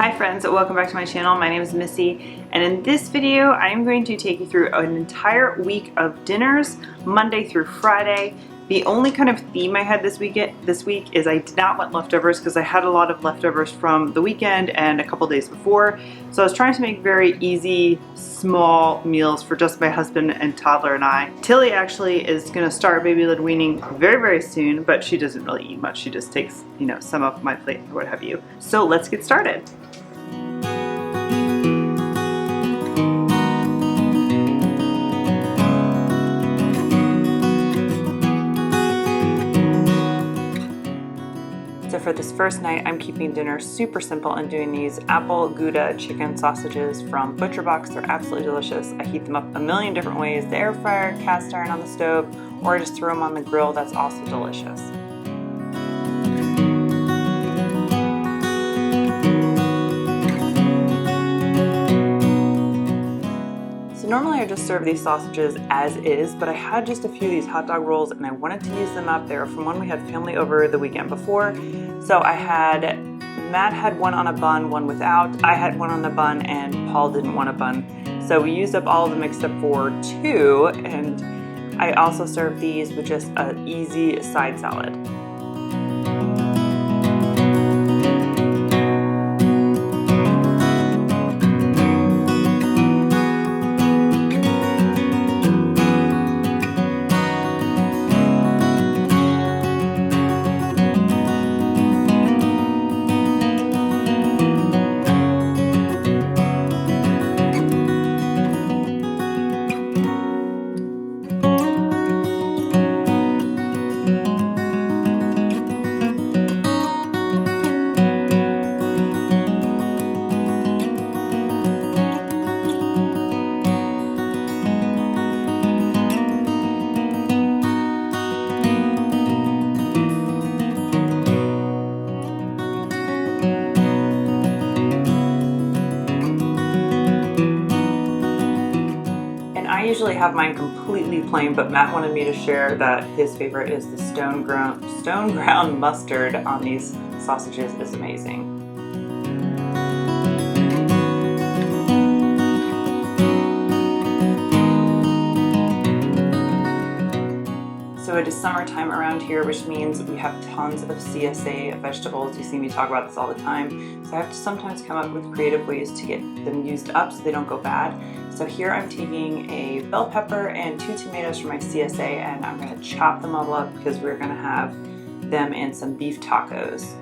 Hi friends, welcome back to my channel. My name is Missy, and in this video I am going to take you through an entire week of dinners, Monday through Friday. The only kind of theme I had this week is I did not want leftovers because I had a lot of leftovers from the weekend and a couple days before. So I was trying to make very easy, small meals for just my husband and toddler and I. Tilly actually is going to start baby led weaning very, very soon, but she doesn't really eat much. She just takes, some of my plate or what have you. So let's get started. So for this first night, I'm keeping dinner super simple and doing these apple Gouda chicken sausages from ButcherBox. They're absolutely delicious. I heat them up a million different ways: the air fryer, cast iron on the stove, or I just throw them on the grill. That's also delicious. Normally I just serve these sausages as is, but I had just a few of these hot dog rolls and I wanted to use them up. They were from when we had family over the weekend before. So Matt had one on a bun, one without. I had one on the bun and Paul didn't want a bun. So we used up all of them except for two, and I also served these with just an easy side salad. I usually have mine completely plain, but Matt wanted me to share that his favorite is the stone ground mustard on these sausages is amazing. So it is summertime around here, which means we have tons of CSA vegetables. You see me talk about this all the time. So I have to sometimes come up with creative ways to get them used up so they don't go bad. So here I'm taking a bell pepper and 2 tomatoes from my CSA, and I'm going to chop them all up because we're going to have them in some beef tacos.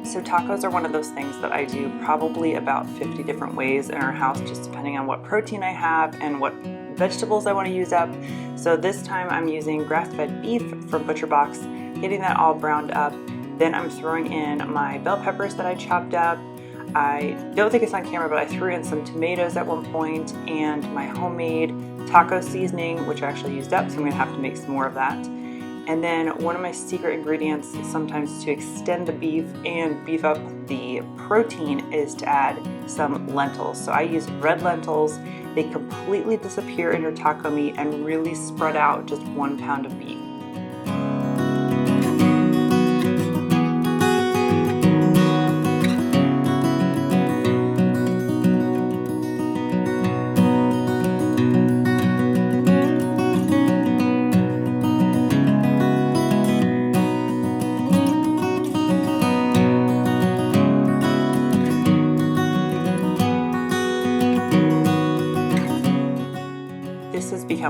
So tacos are one of those things that I do probably about 50 different ways in our house, just depending on what protein I have and what vegetables I want to use up. So this time I'm using grass-fed beef from ButcherBox, getting that all browned up. Then I'm throwing in my bell peppers that I chopped up. I don't think it's on camera, but I threw in some tomatoes at one point and my homemade taco seasoning, which I actually used up, so I'm going to have to make some more of that. And then one of my secret ingredients sometimes to extend the beef and beef up the protein is to add some lentils. So I use red lentils. They completely disappear in your taco meat and really spread out just 1 pound of beef.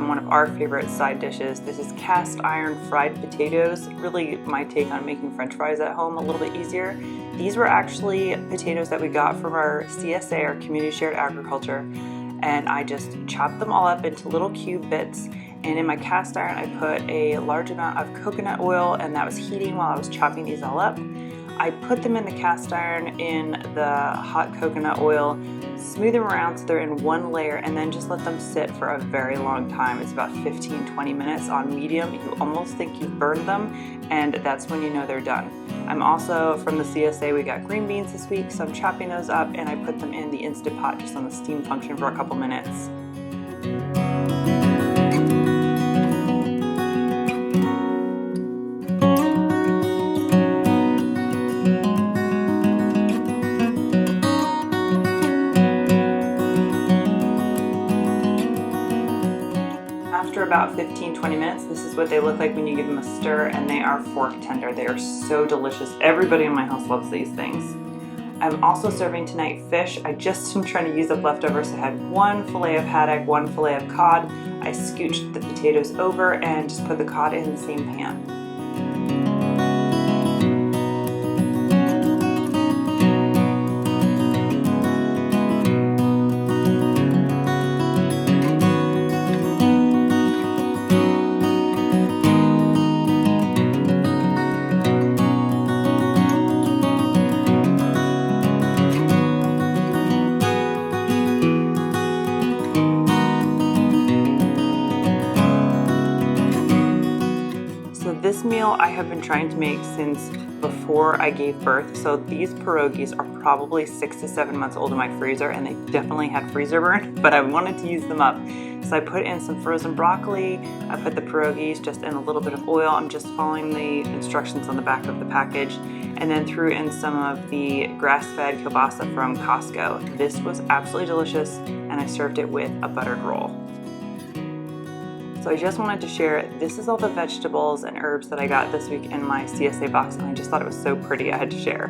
one of our favorite side dishes. This is cast iron fried potatoes, really my take on making french fries at home a little bit easier. These were actually potatoes that we got from our CSA, our Community Shared Agriculture, and I just chopped them all up into little cube bits. And in my cast iron, I put a large amount of coconut oil, and that was heating while I was chopping these all up. I put them in the cast iron in the hot coconut oil, smooth them around so they're in one layer, and then just let them sit for a very long time. It's about 15-20 minutes on medium. You almost think you've burned them, and that's when you know they're done. I'm also, from the CSA, we got green beans this week, so I'm chopping those up, and I put them in the Instant Pot just on the steam function for a couple minutes. After about 15-20 minutes, this is what they look like when you give them a stir, and they are fork tender. They are so delicious. Everybody in my house loves these things. I'm also serving tonight fish. I just am trying to use up leftovers. So I had one fillet of haddock, one fillet of cod. I scooched the potatoes over and just put the cod in the same pan. This meal I have been trying to make since before I gave birth. So these pierogies are probably 6 to 7 months old in my freezer, and they definitely had freezer burn, but I wanted to use them up. So I put in some frozen broccoli, I put the pierogies just in a little bit of oil. I'm just following the instructions on the back of the package, and then threw in some of the grass-fed kielbasa from Costco. This was absolutely delicious, and I served it with a buttered roll. So I just wanted to share, this is all the vegetables and herbs that I got this week in my CSA box, and I just thought it was so pretty I had to share.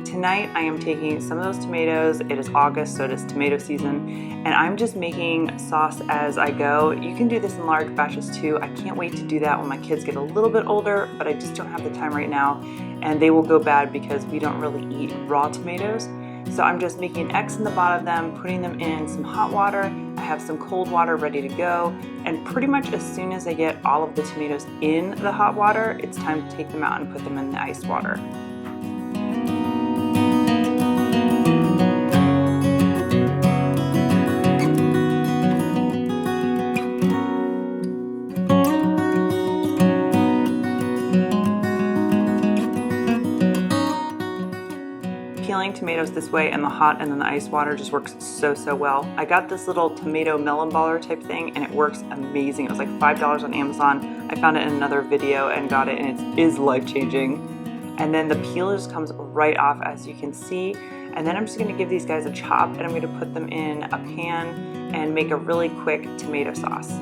Tonight I am taking some of those tomatoes. It is August, so it is tomato season, and I'm just making sauce as I go. You can do this in large batches too. I can't wait to do that when my kids get a little bit older, but I just don't have the time right now, and they will go bad because we don't really eat raw tomatoes. So I'm just making an X in the bottom of them, putting them in some hot water. I have some cold water ready to go, and pretty much as soon as I get all of the tomatoes in the hot water, it's time to take them out and put them in the ice water. Peeling tomatoes this way in the hot and then the ice water just works so well. I got this little tomato melon baller type thing, and it works amazing. It was like $5 on Amazon. I found it in another video and got it, and it is life-changing. And then the peel just comes right off, as you can see. And then I'm just gonna give these guys a chop, and I'm gonna put them in a pan and make a really quick tomato sauce.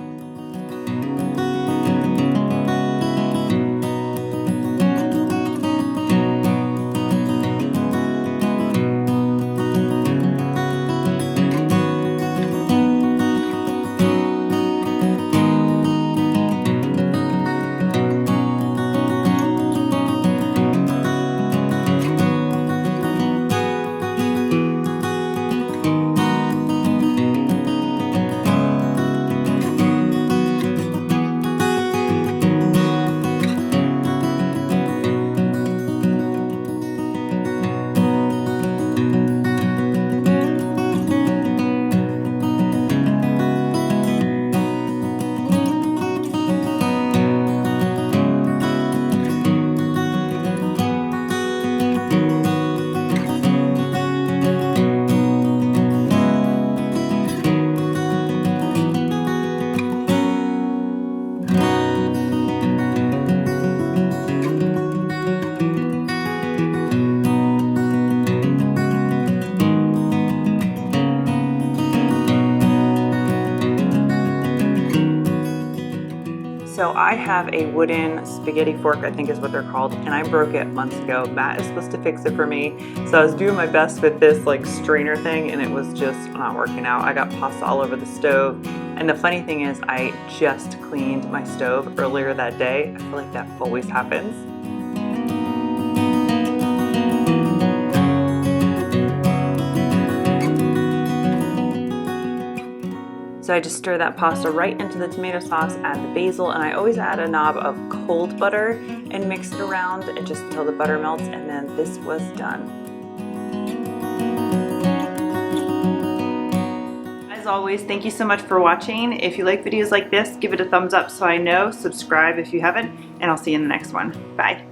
So I have a wooden spaghetti fork, I think is what they're called, and I broke it months ago. Matt is supposed to fix it for me. So I was doing my best with this like strainer thing, and it was just not working out. I got pasta all over the stove, And the funny thing is, I just cleaned my stove earlier that day. I feel like that always happens. So I just stir that pasta right into the tomato sauce, add the basil, and I always add a knob of cold butter and mix it around and just until the butter melts, and then this was done. As always, thank you so much for watching. If you like videos like this, give it a thumbs up so I know, subscribe if you haven't, and I'll see you in the next one. Bye.